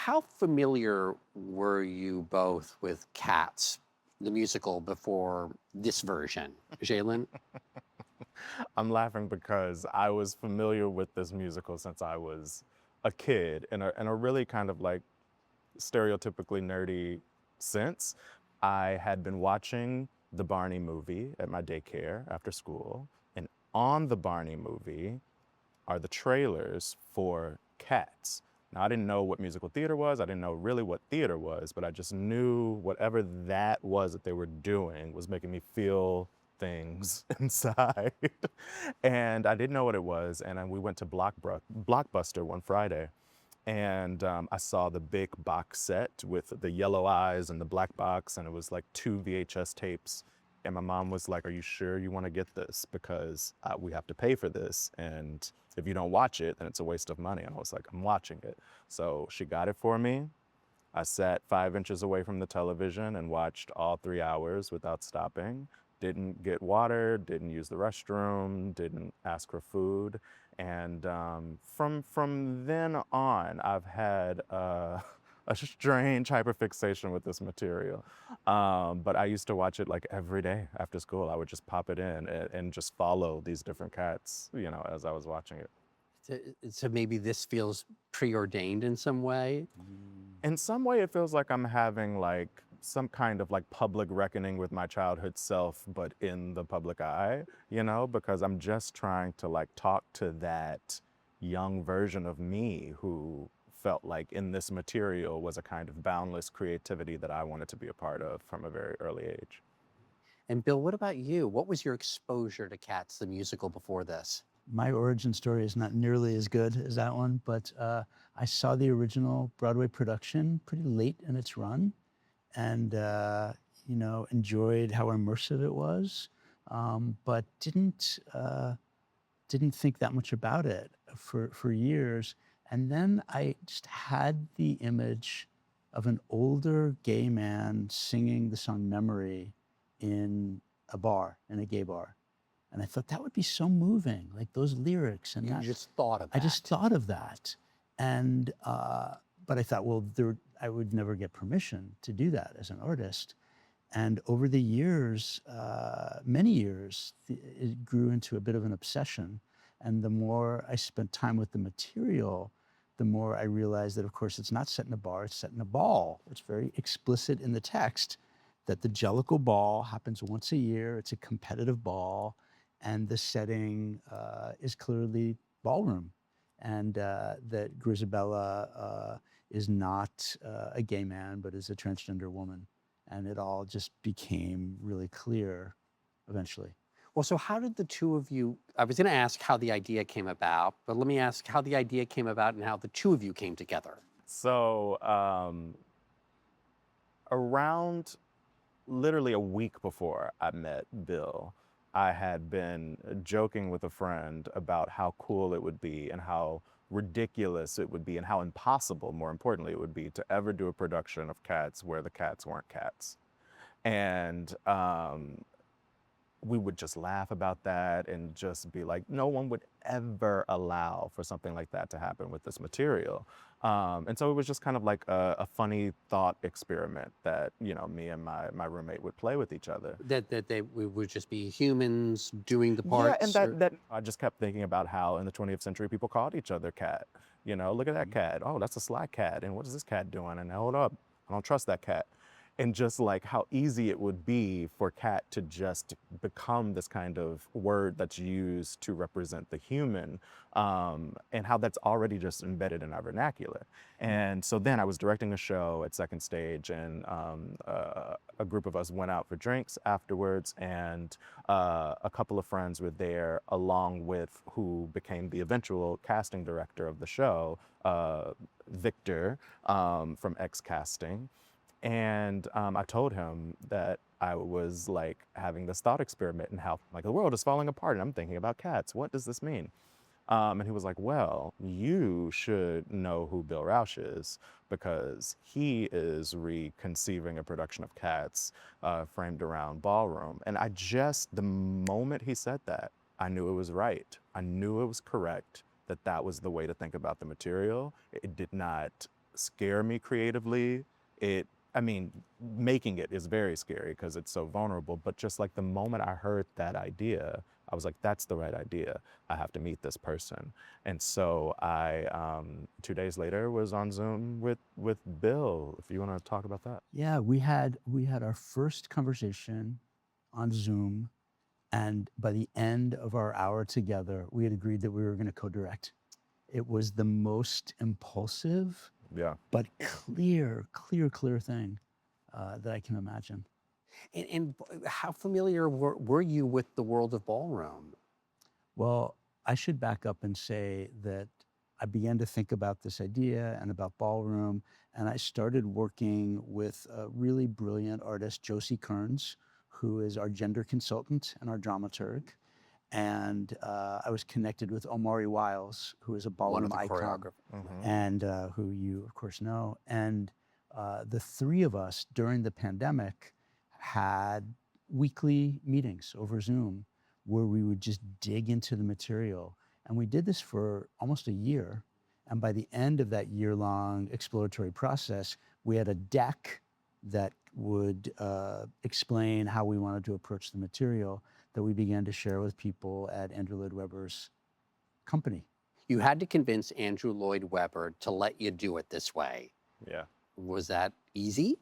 how familiar were you both with Cats, the musical, before this version? Jalen? I'm laughing because I was familiar with this musical since I was a kid in a really kind of like stereotypically nerdy sense. I had been watching the Barney movie at my daycare after school, and on the Barney movie are the trailers for Cats. Now, I didn't know what musical theater was. I didn't know really what theater was, but I just knew whatever that was that they were doing was making me feel things inside. And I didn't know what it was. And then we went to Blockbuster one Friday. And I saw the big box set with the yellow eyes and the black box, and it was like 2 VHS tapes. And my mom was like, "Are you sure you want to get this? Because we have to pay for this. And if you don't watch it, then it's a waste of money." And I was like, "I'm watching it." So she got it for me. I sat 5 inches away from the television and watched all 3 hours without stopping. Didn't get water, didn't use the restroom, didn't ask for food. And from then on, I've had a strange hyperfixation with this material. But I used to watch it like every day after school. I would just pop it in and just follow these different cats, as I was watching it. So maybe this feels preordained in some way? In some way, it feels like I'm having like some kind of like public reckoning with my childhood self, but in the public eye, because I'm just trying to like talk to that young version of me who felt like in this material was a kind of boundless creativity that I wanted to be a part of from a very early age. And Bill, what about you? What was your exposure to Cats, the musical, before this? My origin story is not nearly as good as that one, but I saw the original Broadway production pretty late in its run, and enjoyed how immersive it was, but didn't think that much about it for years. And then I just had the image of an older gay man singing the song "Memory" in a gay bar. And I thought that would be so moving, like those lyrics. And You that, just thought of I that. just thought of that. And, but I thought, well, I would never get permission to do that as an artist. And over the years, many years, it grew into a bit of an obsession. And the more I spent time with the material, the more I realized that, of course, it's not set in a bar, it's set in a ball. It's very explicit in the text that the Jellicle Ball happens once a year. It's a competitive ball. And the setting is clearly ballroom. And that Grisabella is not a gay man, but is a transgender woman. And it all just became really clear eventually. Well, so how did the two of you, I was going to ask how the idea came about, but let me ask how the idea came about and how the two of you came together. So around literally a week before I met Bill, I had been joking with a friend about how cool it would be and how ridiculous it would be and how impossible, more importantly, it would be to ever do a production of Cats where the cats weren't cats. And we would just laugh about that and just be like, no one would ever allow for something like that to happen with this material. And so it was just kind of like a funny thought experiment that, me and my roommate would play with each other. That we would just be humans doing the parts? Yeah, and that I just kept thinking about how in the 20th century people called each other cat. Look at that cat. Oh, that's a sly cat. And what is this cat doing? And hold up, I don't trust that cat. And just like how easy it would be for cat to just become this kind of word that's used to represent the human, and how that's already just embedded in our vernacular. And so then I was directing a show at Second Stage, and a group of us went out for drinks afterwards, and a couple of friends were there along with who became the eventual casting director of the show, Victor, from X Casting. And I told him that I was like having this thought experiment and how like the world is falling apart and I'm thinking about cats. What does this mean? And he was like, well, you should know who Bill Rauch is because he is reconceiving a production of Cats framed around Ballroom. And the moment he said that, I knew it was right. I knew it was correct, that was the way to think about the material. It did not scare me creatively. I mean, making it is very scary because it's so vulnerable, but just like the moment I heard that idea, I was like, that's the right idea. I have to meet this person. And so I, 2 days later, was on Zoom with Bill, if you want to talk about that. Yeah, we had our first conversation on Zoom, and by the end of our hour together, we had agreed that we were going to co-direct. It was the most impulsive Yeah. but clear thing that I can imagine. And how familiar were you with the world of ballroom? Well, I should back up and say that I began to think about this idea and about ballroom, and I started working with a really brilliant artist, Josie Kearns, who is our gender consultant and our dramaturg. And I was connected with Omari Wiles, who is a One of ballroom the icon, choreographers. and who you, of course, know. And the three of us during the pandemic had weekly meetings over Zoom where we would just dig into the material. And we did this for almost a year. And by the end of that year-long exploratory process, we had a deck that would explain how we wanted to approach the material that we began to share with people at Andrew Lloyd Webber's company. You had to convince Andrew Lloyd Webber to let you do it this way. Yeah. Was that easy?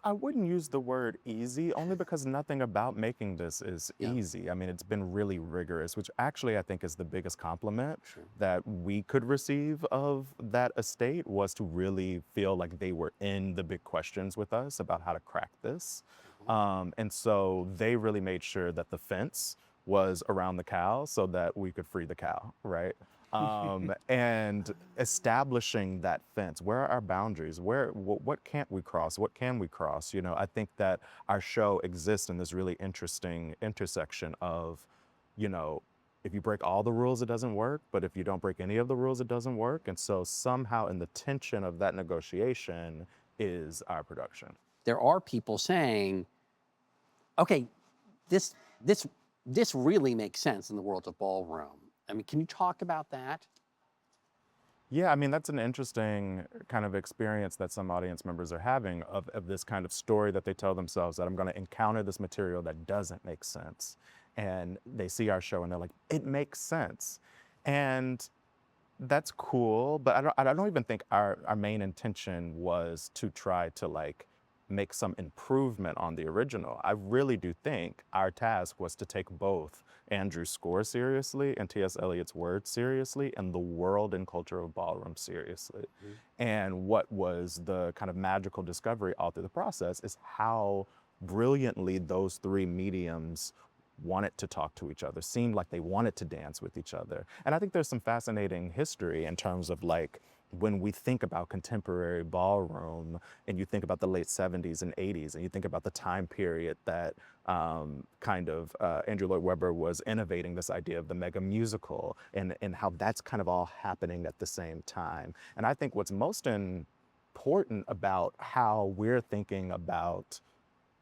I wouldn't use the word easy, only because nothing about making this is Yeah. easy. I mean, it's been really rigorous, which actually I think is the biggest compliment Sure. that we could receive of that estate, was to really feel like they were in the big questions with us about how to crack this. And so they really made sure that the fence was around the cow so that we could free the cow, right? And establishing that fence. Where are our boundaries? What can't we cross? What can we cross? You know, I think that our show exists in this really interesting intersection of, you know, if you break all the rules, it doesn't work, but if you don't break any of the rules, it doesn't work. And so somehow in the tension of that negotiation is our production. There are people saying, okay, this really makes sense in the world of ballroom. I mean, can you talk about that? Yeah, I mean, that's an interesting kind of experience that some audience members are having of this kind of story that they tell themselves, that I'm going to encounter this material that doesn't make sense. And they see our show and they're like, it makes sense. And that's cool, but I don't even think our main intention was to try to like make some improvement on the original. I really do think our task was to take both Andrew's score seriously and T.S. Eliot's words seriously and the world and culture of ballroom seriously. And what was the kind of magical discovery all through the process is how brilliantly those three mediums wanted to talk to each other, seemed like they wanted to dance with each other. And I think there's some fascinating history in terms of like, when we think about contemporary ballroom and you think about the late 70s and 80s and you think about the time period that Andrew Lloyd Webber was innovating this idea of the mega musical and how that's kind of all happening at the same time. And I think what's most important about how we're thinking about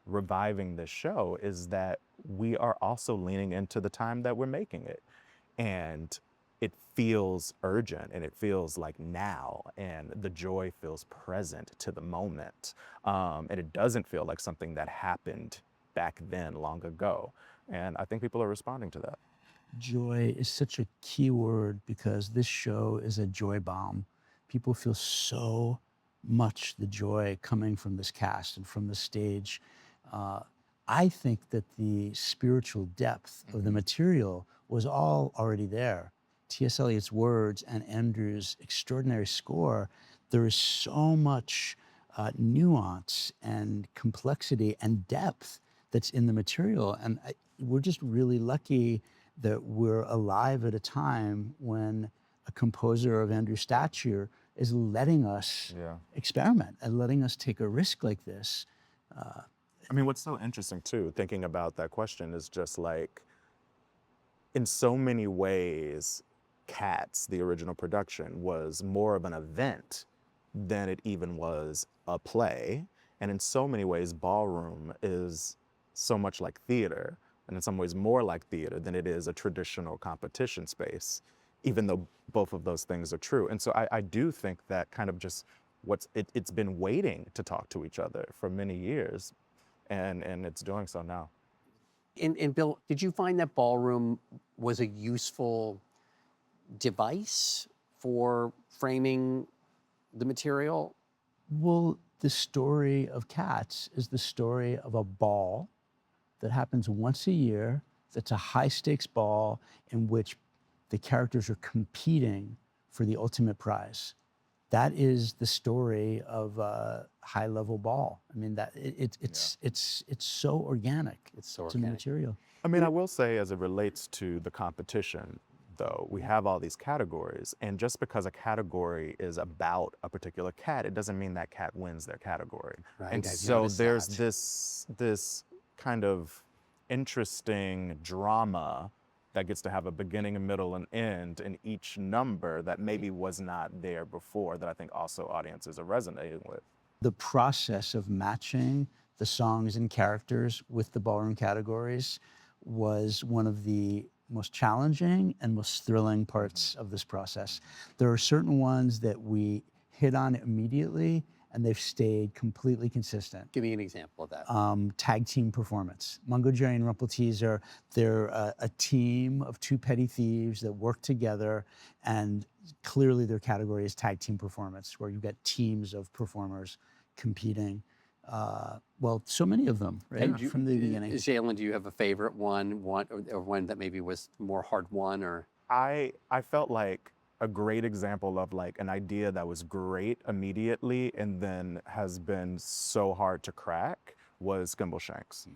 reviving this show is that we are also leaning into the time that we're making it. And it feels urgent and it feels like now, and the joy feels present to the moment. And it doesn't feel like something that happened back then long ago. And I think people are responding to that. Joy is such a key word because this show is a joy bomb. People feel so much the joy coming from this cast and from the stage. I think that the spiritual depth of the material was all already there. T.S. Eliot's words and Andrew's extraordinary score, there is so much nuance and complexity and depth that's in the material. And we're just really lucky that we're alive at a time when a composer of Andrew's stature is letting us experiment and letting us take a risk like this. I mean, what's so interesting too, thinking about that question, is just like, in so many ways, Cats, the original production, was more of an event than it even was a play. And in so many ways, Ballroom is so much like theater, and in some ways more like theater than it is a traditional competition space. even though both of those things are true. And so I do think that kind of just it's been waiting to talk to each other for many years, and it's doing so now. And Bill, did you find that Ballroom was a useful device for framing the material? Well, the story of Cats is the story of a ball that happens once a year, that's a high stakes ball in which the characters are competing for the ultimate prize. That is the story of a high level ball. I mean, it's so organic. It's so to the organic. material. I mean, I will say, as it relates to the competition, though, we have all these categories, and just because a category is about a particular cat, it doesn't mean that cat wins their category. Right, And I've so noticed there's that. this kind of interesting drama that gets to have a beginning, a middle, and end in each number that maybe was not there before, that I think also audiences are resonating with. The process of matching the songs and characters with the ballroom categories was one of the most challenging and most thrilling parts of this process. There are certain ones that we hit on immediately, and they've stayed completely consistent. Give me an example of that. Tag team performance. Mungo Jerry and Rumpelteazer, they're a team of two petty thieves that work together, and clearly their category is tag team performance, where you've got teams of performers competing. Well, so many of them, right, from the beginning. Zhailon, do you have a favorite one or one that maybe was more hard won? Or I felt like a great example of like an idea that was great immediately and then has been so hard to crack was Skimbleshanks.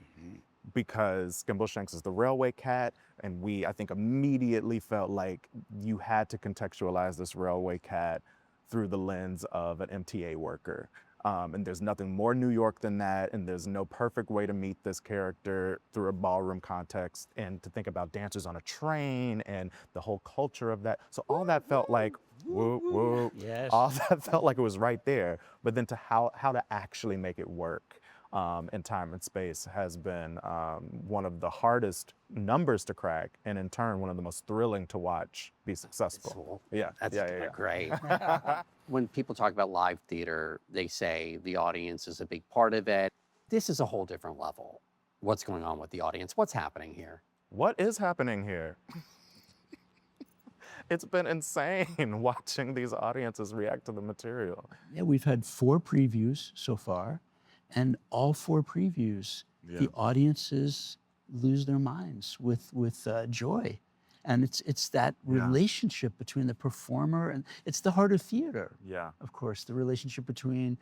Because Skimbleshanks is the railway cat, and I think immediately felt like you had to contextualize this railway cat through the lens of an MTA worker. And there's nothing more New York than that, and there's no perfect way to meet this character through a ballroom context, and to think about dancers on a train and the whole culture of that. So all that felt like, whoop, whoop. Yes. All that felt like it was right there. But then to how to actually make it work in time and space has been one of the hardest numbers to crack, and in turn, one of the most thrilling to watch be successful. That's great. When people talk about live theater, they say the audience is a big part of it. This is a whole different level. What's going on with the audience? What's happening here? What is happening here? It's been insane watching these audiences react to the material. Yeah, we've had 4 previews so far, and all 4 previews, the audiences lose their minds with joy. And it's that relationship between the performer, and it's the heart of theater. Yeah. Of course, the relationship between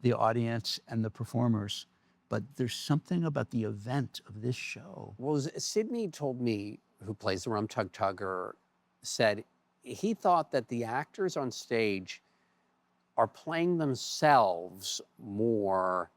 the audience and the performers. But there's something about the event of this show. Well, Sydney told me, who plays the Rum Tug Tugger, said he thought that the actors on stage are playing themselves more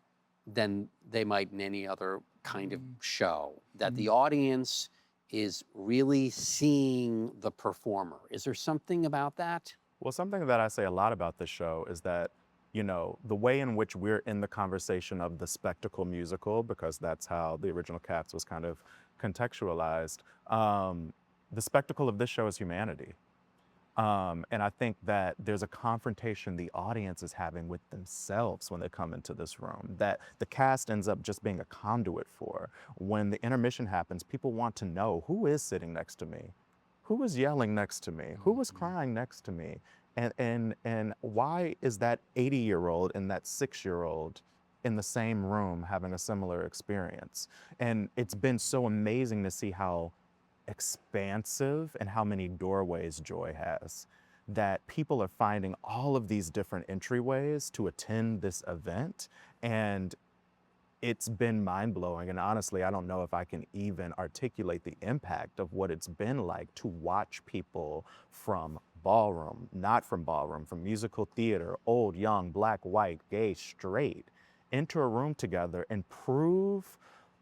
than they might in any other kind of show. That the audience is really seeing the performer. Is there something about that? Well, something that I say a lot about this show is that, you know, the way in which we're in the conversation of the spectacle musical, because that's how the original Cats was kind of contextualized, the spectacle of this show is humanity. And I think that there's a confrontation the audience is having with themselves when they come into this room that the cast ends up just being a conduit for. When the intermission happens, people want to know, who is sitting next to me? Who is yelling next to me? Who is crying next to me? And why is that 80-year-old and that 6-year-old in the same room having a similar experience? And it's been so amazing to see how expansive and how many doorways joy has, that people are finding all of these different entryways to attend this event. And it's been mind-blowing. And honestly, I don't know if I can even articulate the impact of what it's been like to watch people from ballroom, not from ballroom, from musical theater, old, young, black, white, gay, straight, enter a room together and prove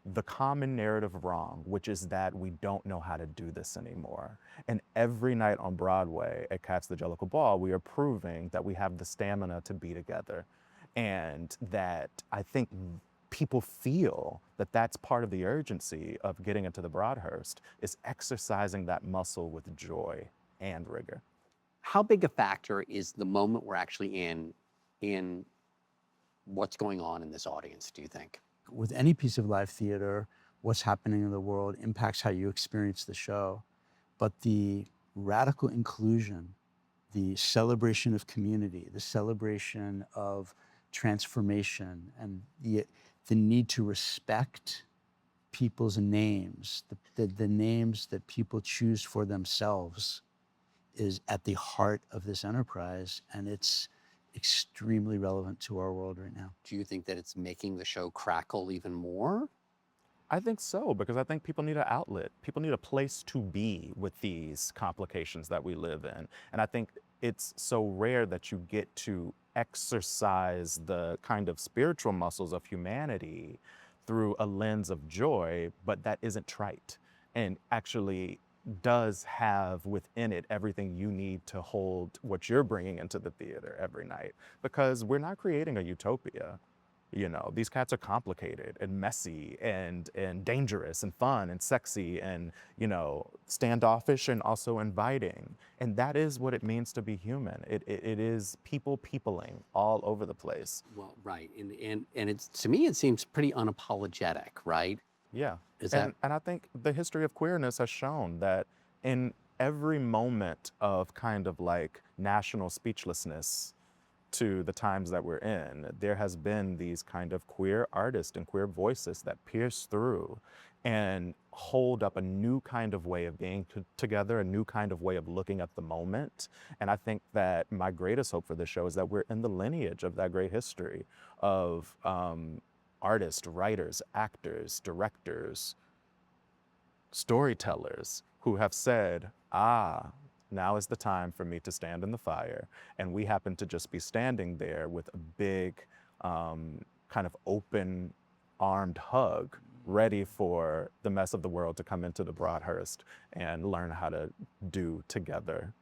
the common narrative wrong, which is that we don't know how to do this anymore. And every night on Broadway at Cats the Jellicle Ball, we are proving that we have the stamina to be together. And that I think people feel that that's part of the urgency of getting into the Broadhurst, is exercising that muscle with joy and rigor. How big a factor is the moment we're actually in what's going on in this audience, do you think? With any piece of live theater, what's happening in the world impacts how you experience the show. But the radical inclusion, the celebration of community, the celebration of transformation, and the need to respect people's names, the names that people choose for themselves, is at the heart of this enterprise, and it's extremely relevant to our world right now. Do you think that it's making the show crackle even more? I think so, because I think people need an outlet. People need a place to be with these complications that we live in. And I think it's so rare that you get to exercise the kind of spiritual muscles of humanity through a lens of joy, but that isn't trite and actually does have within it everything you need to hold what you're bringing into the theater every night. Because we're not creating a utopia. You know, these cats are complicated and messy and dangerous and fun and sexy and, you know, standoffish and also inviting. And that is what it means to be human. It is peopling all over the place. Well, right. And it's, to me, it seems pretty unapologetic, right? Yeah. Is and I think the history of queerness has shown that in every moment of kind of like national speechlessness to the times that we're in, there has been these kind of queer artists and queer voices that pierce through and hold up a new kind of way of being together, a new kind of way of looking at the moment. And I think that my greatest hope for this show is that we're in the lineage of that great history of artists, writers, actors, directors, storytellers who have said, now is the time for me to stand in the fire. And we happen to just be standing there with a big kind of open-armed hug, ready for the mess of the world to come into the Broadhurst and learn how to do together.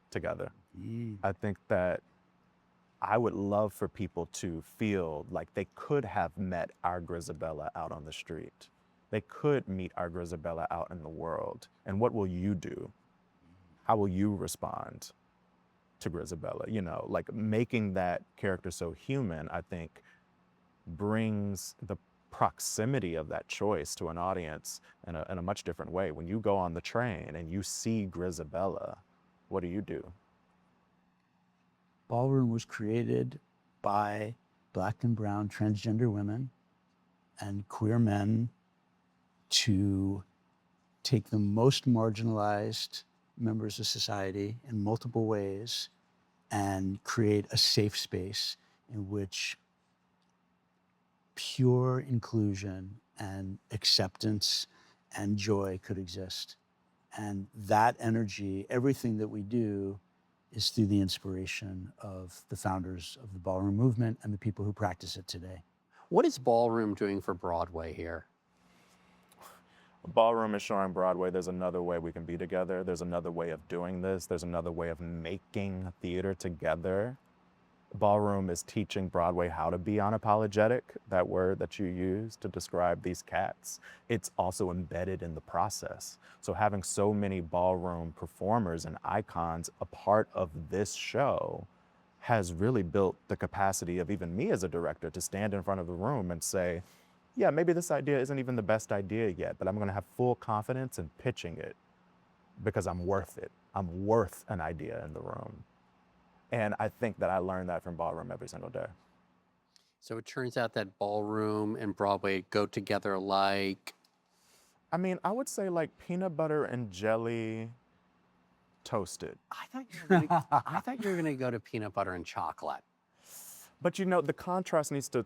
I think that I would love for people to feel like they could have met our Grisabella out on the street. They could meet our Grisabella out in the world. And what will you do? How will you respond to Grisabella? You know, like making that character so human, I think, brings the proximity of that choice to an audience in a much different way. When you go on the train and you see Grisabella, what do? Ballroom was created by Black and brown transgender women and queer men to take the most marginalized members of society in multiple ways and create a safe space in which pure inclusion and acceptance and joy could exist. And that energy, everything that we do, is through the inspiration of the founders of the ballroom movement and the people who practice it today. What is Ballroom doing for Broadway here? Ballroom is showing Broadway there's another way we can be together. There's another way of doing this. There's another way of making theater together. Ballroom is teaching Broadway how to be unapologetic, that word that you use to describe these cats. It's also embedded in the process. So having so many ballroom performers and icons a part of this show has really built the capacity of even me as a director to stand in front of the room and say, yeah, maybe this idea isn't even the best idea yet, but I'm gonna have full confidence in pitching it because I'm worth it. I'm worth an idea in the room. And I think that I learned that from Ballroom every single day. So it turns out that Ballroom and Broadway go together like... I mean, I would say like peanut butter and jelly toasted. I thought you were gonna go to peanut butter and chocolate. But you know, the contrast needs to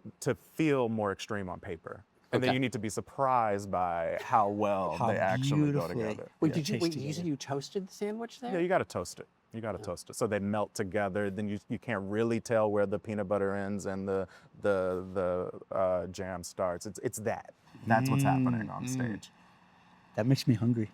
feel more extreme on paper. And then Okay. you need to be surprised by how well How they actually go beautifully- together. Wait, Yeah, you said you toasted the sandwich there? Yeah, you gotta toast it. You gotta toast it so they melt together. Then you can't really tell where the peanut butter ends and the jam starts. It's that. That's what's happening on stage. That makes me hungry.